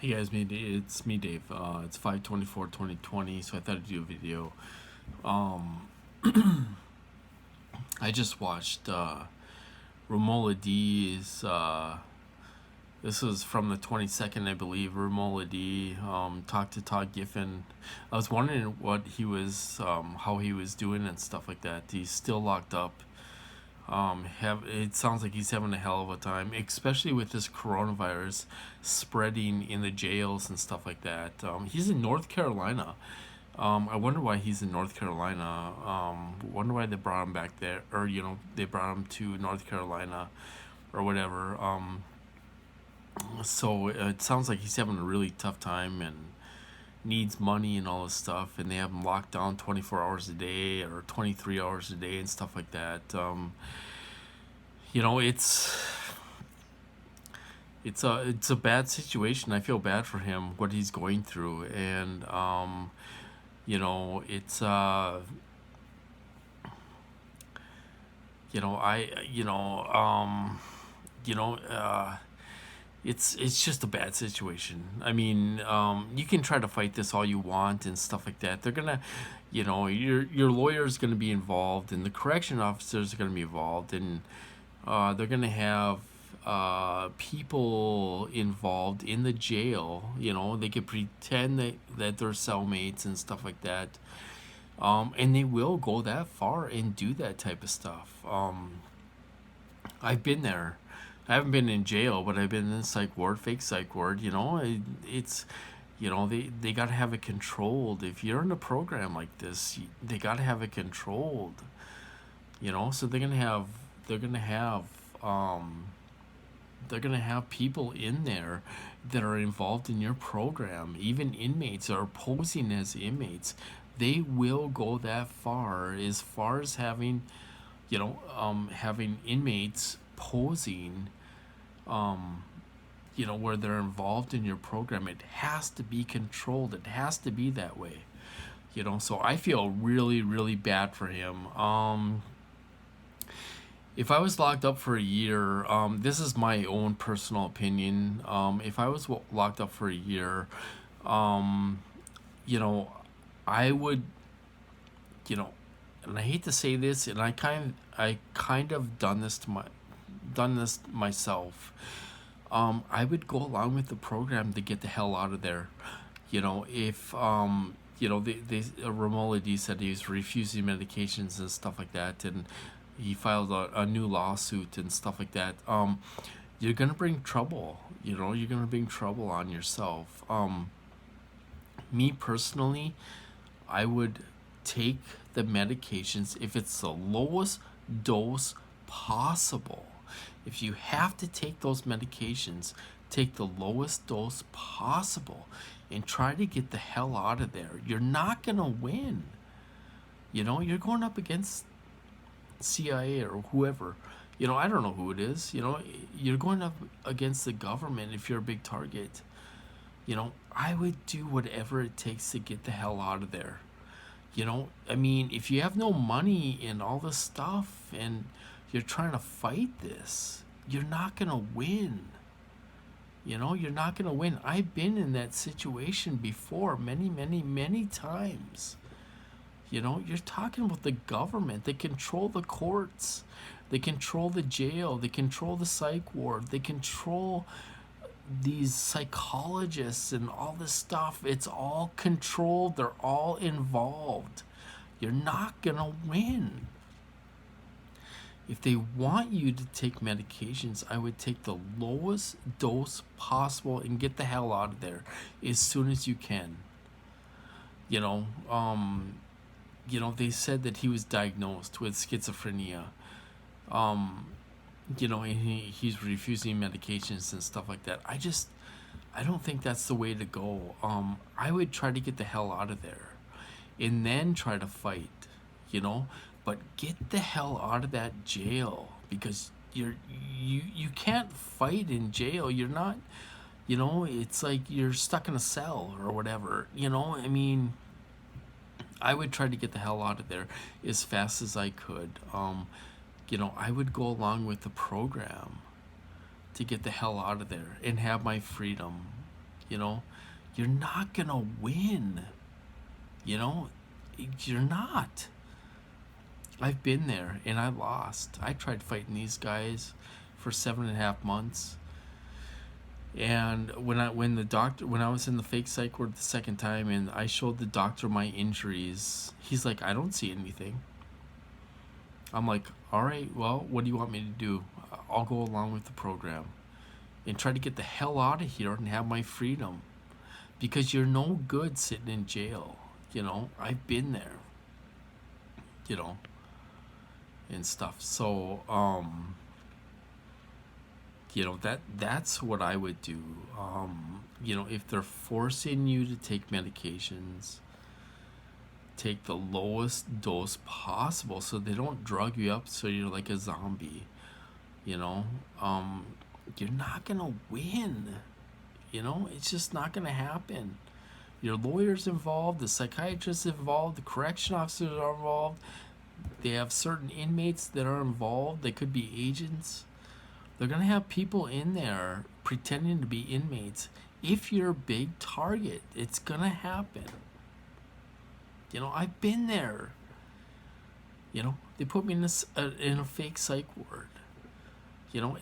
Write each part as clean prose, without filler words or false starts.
Hey guys, it's me, Dave. It's 5/24/2020, so I thought I'd do a video. Um, I just watched Romola D's. This was from the 22nd, I believe. Romola D talked to Todd Giffen. I was wondering how he was doing and stuff like that. He's still locked up. It sounds like he's having a hell of a time, especially with this coronavirus spreading in the jails and stuff like that. He's in North Carolina. I wonder why he's in North Carolina. Wonder why they brought him back there, or they brought him to North Carolina, or whatever. So it sounds like he's having a really tough time and needs money and all this stuff, and they have him locked down 24 hours a day or 23 hours a day and stuff like that. You know, it's a bad situation. I feel bad for him, what he's going through, and you know, it's you know, I you know you know it's just a bad situation. I mean, you can try to fight this all you want and stuff like that. They're gonna, your lawyer's gonna be involved, and the correction officers are gonna be involved, and they're gonna have people involved in the jail. They could pretend that they're cellmates and stuff like that, and they will go that far and do that type of stuff. I've been there. I haven't been in jail, but I've been in a psych ward, fake psych ward. It's, they got to have it controlled. If you're in a program like this, they got to have it controlled. So they're gonna have, they're gonna have people in there that are involved in your program. Even inmates are posing as inmates. They will go that far as having, having inmates posing, where they're involved in your program. It has to be controlled. It has to be that way. So I feel really, really bad for him. If I was locked up for a year, this is my own personal opinion. If I was locked up for a year, um, you know, I would, and I hate to say this, and I kind of done this myself. I would go along with the program to get the hell out of there. If Romola D said he was refusing medications and stuff like that, and he filed a new lawsuit and stuff like that. You're gonna bring trouble. You're gonna bring trouble on yourself. Me personally, I would take the medications if it's the lowest dose possible. If you have to take those medications, take the lowest dose possible and try to get the hell out of there. You're not gonna win. You're going up against CIA or whoever. I don't know who it is. You're going up against the government if you're a big target. I would do whatever it takes to get the hell out of there. I mean, if you have no money and all this stuff and you're trying to fight this, you're not going to win. You're not going to win. I've been in that situation before many, many, many times. You're talking about the government. They control the courts. They control the jail. They control the psych ward. They control these psychologists and all this stuff. It's all controlled. They're all involved. You're not going to win. If they want you to take medications, I would take the lowest dose possible and get the hell out of there as soon as you can. They said that he was diagnosed with schizophrenia. And he's refusing medications and stuff like that. I don't think that's the way to go. I would try to get the hell out of there and then try to fight, but get the hell out of that jail, because you can't fight in jail. You're not, it's like you're stuck in a cell or whatever. I mean, I would try to get the hell out of there as fast as I could. I would go along with the program to get the hell out of there and have my freedom. You know, you're not gonna win. You know, you're not. I've been there and I lost. I tried fighting these guys for 7.5 months. And when I was in the fake psych ward the second time and I showed the doctor my injuries, he's like, I don't see anything. I'm like, all right, well, what do you want me to do? I'll go along with the program and try to get the hell out of here and have my freedom, because you're no good sitting in jail. I've been there, you know, and stuff. So, that's what I would do. If they're forcing you to take medications, take the lowest dose possible so they don't drug you up so you're like a zombie. you know you're not gonna win. It's just not gonna happen. Your lawyer's involved, the psychiatrist's involved, the correction officers are involved. They have certain inmates that are involved. They could be agents. They're gonna have people in there pretending to be inmates. If you're a big target, it's gonna happen. I've been there. They put me in a fake psych ward.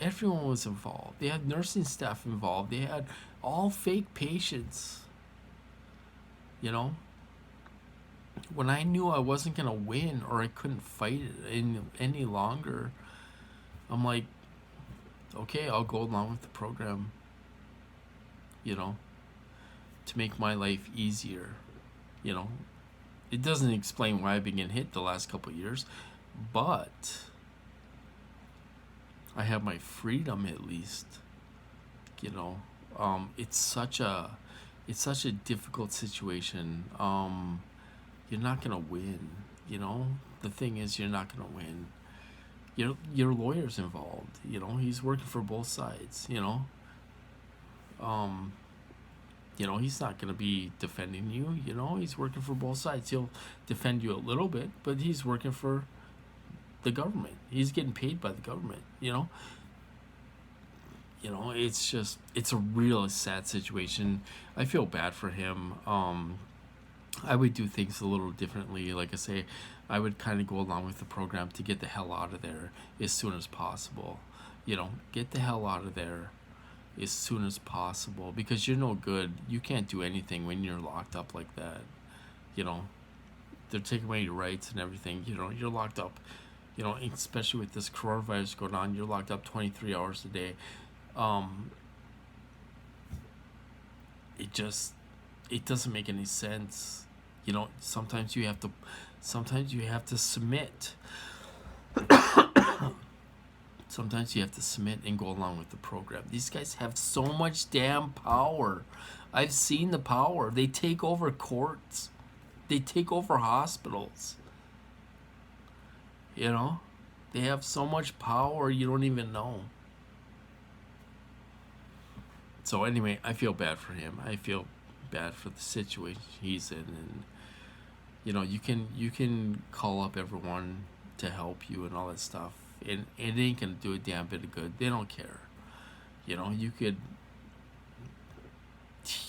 Everyone was involved. They had nursing staff involved. They had all fake patients. When I knew I wasn't gonna win or I couldn't fight it any longer, I'm like, okay, I'll go along with the program. To make my life easier. It doesn't explain why I've been getting hit the last couple of years, but I have my freedom at least. It's such a difficult situation. You're not gonna win. The thing is, you're not gonna win. Your lawyer's involved. He's working for both sides. He's not going to be defending you. He's working for both sides. He'll defend you a little bit, but he's working for the government. He's getting paid by the government. It's a real sad situation. I feel bad for him. I would do things a little differently. Like I say, I would kind of go along with the program to get the hell out of there as soon as possible. Get the hell out of there as soon as possible, because you're no good. You can't do anything when you're locked up like that. They're taking away your rights and everything. You're locked up, especially with this coronavirus going on, you're locked up 23 hours a day. It doesn't make any sense. Sometimes you have to submit. Sometimes you have to submit and go along with the program. These guys have so much damn power. I've seen the power. They take over courts. They take over hospitals. They have so much power you don't even know. So anyway, I feel bad for him. I feel bad for the situation he's in, and you can call up everyone to help you and all that stuff, and it ain't gonna do a damn bit of good. They don't care. You could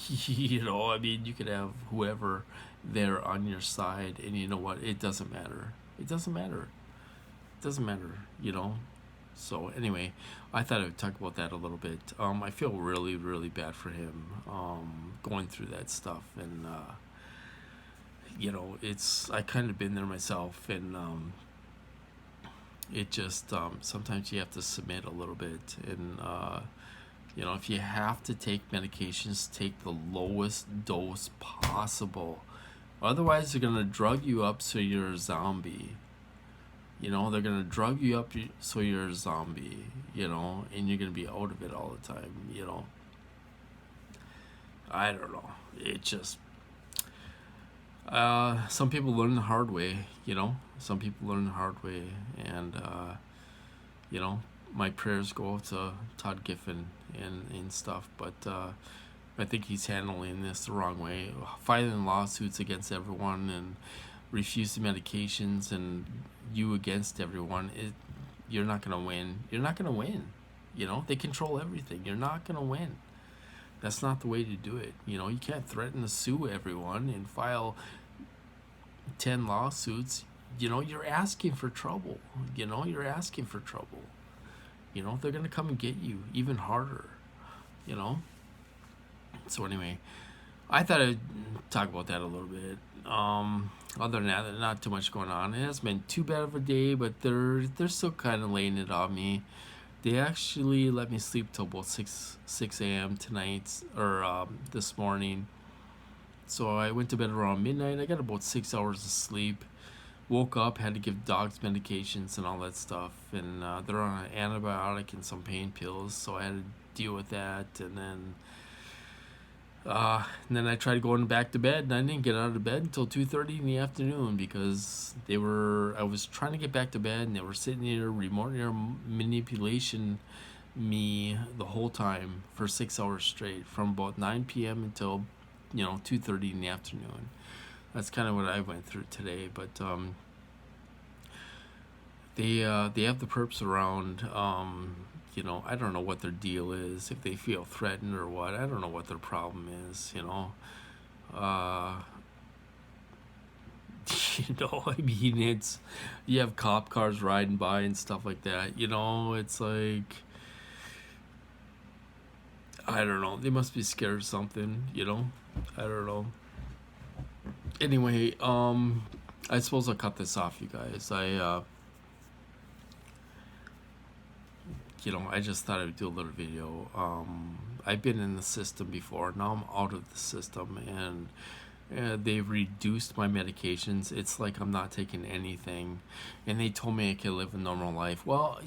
you could have whoever there on your side, and you know what, it doesn't matter. So anyway, I thought I would talk about that a little bit. I feel really, really bad for him, going through that stuff, and I kind of been there myself, and it just sometimes you have to submit a little bit, and if you have to take medications, take the lowest dose possible. Otherwise, they're gonna drug you up so you're a zombie. They're gonna drug you up so you're a zombie, and you're gonna be out of it all the time. I don't know. It just some people learn the hard way. Some people learn the hard way, and my prayers go out to Todd Giffen and stuff, but I think he's handling this the wrong way, filing lawsuits against everyone and refusing medications, and you against everyone. You're not gonna win. They control everything. You're not gonna win. That's not the way to do it. You know, you can't threaten to sue everyone and file 10 lawsuits. You know, you're asking for trouble. You know, you're asking for trouble. You know, they're going to come and get you even harder, you know? So, anyway, I thought I'd talk about that a little bit. Other than that, not too much going on. It hasn't been too bad of a day, but they're still kind of laying it on me. They actually let me sleep till about 6 a.m. tonight or this morning. So I went to bed around midnight. I got about 6 hours of sleep. Woke up, had to give dogs medications and all that stuff, and they're on an antibiotic and some pain pills, so I had to deal with that. And then I tried going back to bed, and I didn't get out of bed until 2:30 in the afternoon because I was trying to get back to bed, and they were sitting there remote manipulation me the whole time for 6 hours straight, from about 9 p.m. until 2:30 in the afternoon. That's kind of what I went through today, but they have the perps around. I don't know what their deal is, if they feel threatened or what. I don't know what their problem is. Uh, I mean, you have cop cars riding by and stuff like that. It's like, I don't know. They must be scared of something. I don't know. Anyway, I suppose I'll cut this off, you guys. I just thought I would do a little video. I've been in the system before. Now I'm out of the system, and they've reduced my medications. It's like I'm not taking anything, and they told me I could live a normal life. Well,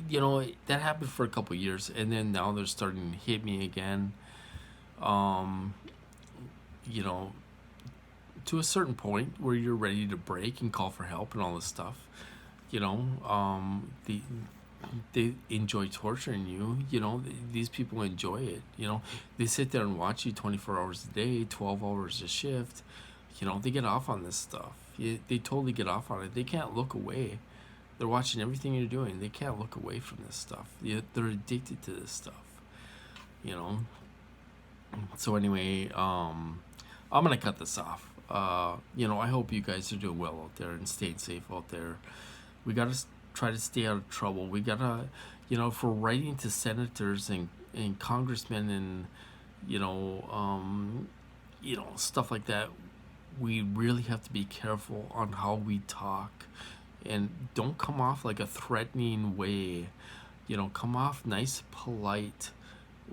that happened for a couple years, and then now they're starting to hit me again. You know, to a certain point where you're ready to break and call for help and all this stuff. They enjoy torturing you. These people enjoy it. They sit there and watch you 24 hours a day, 12 hours a shift. They get off on this stuff. They totally get off on it. They can't look away. They're watching everything you're doing. They can't look away from this stuff. They're addicted to this stuff. So anyway, I'm gonna cut this off. I hope you guys are doing well out there and staying safe out there. We gotta try to stay out of trouble. We gotta, if we're writing to senators and congressmen and, stuff like that, we really have to be careful on how we talk, and don't come off like a threatening way. Come off nice, polite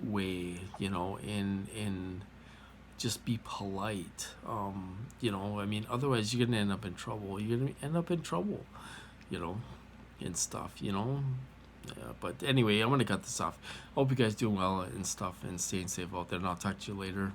way. And just be polite. Otherwise you're gonna end up in trouble. You're gonna end up in trouble. And stuff. But anyway, I'm gonna cut this off. Hope you guys doing well and stuff and staying safe out there, and I'll talk to you later.